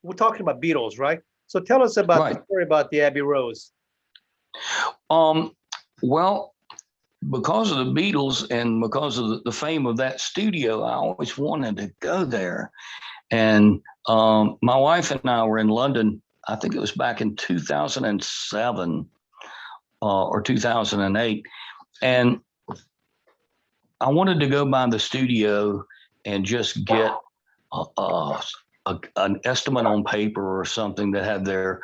we're talking about Beatles, right? So tell us about the story about the Abbey Rose. Well, because of the Beatles and because of the fame of that studio, I always wanted to go there. And my wife and I were in London, I think it was back in 2007 or 2008. And I wanted to go by the studio and just get an estimate on paper or something that had their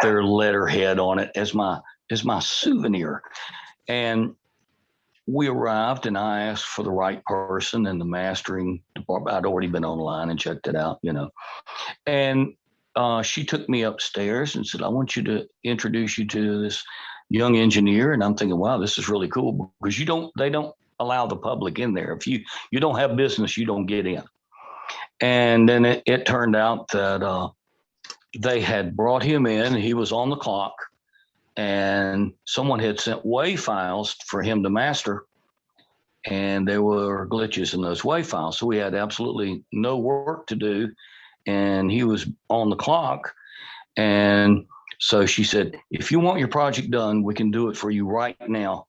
letterhead on it as my souvenir. And we arrived and I asked for the right person in the mastering department. I'd already been online and checked it out, And she took me upstairs and said, I want you to introduce you to this young engineer. And I'm thinking, wow, this is really cool because they don't allow the public in there. If you don't have business, you don't get in. And then it turned out that they had brought him in. He was on the clock. And someone had sent WAV files for him to master, and there were glitches in those WAV files. So we had absolutely no work to do, and he was on the clock. And so she said, if you want your project done, we can do it for you right now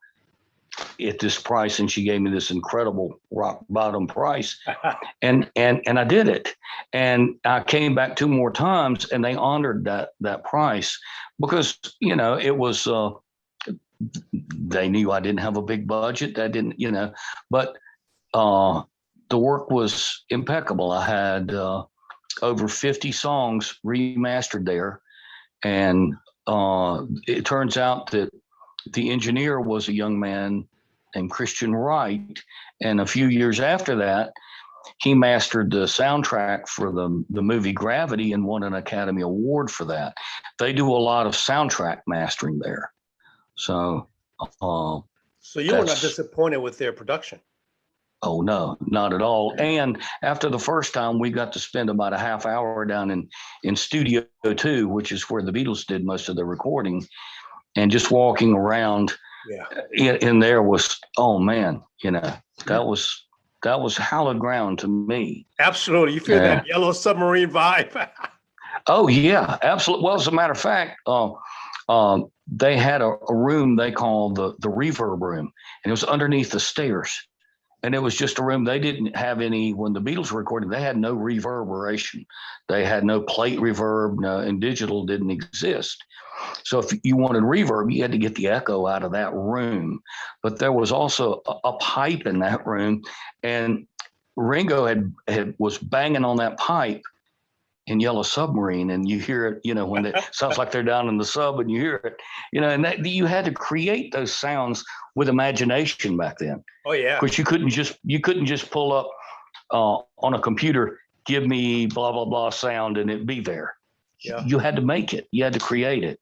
at this price. And she gave me this incredible rock bottom price. and I did it. And I came back 2 more times and they honored that price because, it was, they knew I didn't have a big budget. I didn't, but the work was impeccable. I had over 50 songs remastered there. And it turns out that the engineer was a young man named Christian Wright. And a few years after that, he mastered the soundtrack for the movie Gravity and won an Academy Award for that. They do a lot of soundtrack mastering there. So you were not disappointed with their production? Oh, no, not at all. And after the first time, we got to spend about a half hour down in Studio 2, which is where the Beatles did most of the recording. And just walking around in there was, oh man, that was hallowed ground to me. Absolutely. You feel that Yellow Submarine vibe. Oh yeah, absolutely. Well, as a matter of fact, they had a room they called the reverb room, and it was underneath the stairs. And it was just a room. They didn't have any, when the Beatles were recording, they had no reverberation. They had no plate reverb, and digital didn't exist. So if you wanted reverb, you had to get the echo out of that room. But there was also a pipe in that room, and Ringo was banging on that pipe in Yellow Submarine, and you hear it, when it sounds like they're down in the sub, and you hear it, and that you had to create those sounds with imagination back then. Oh yeah, because you couldn't just pull up on a computer, give me blah blah blah sound, and it be there. Yeah. You had to make it. You had to create it.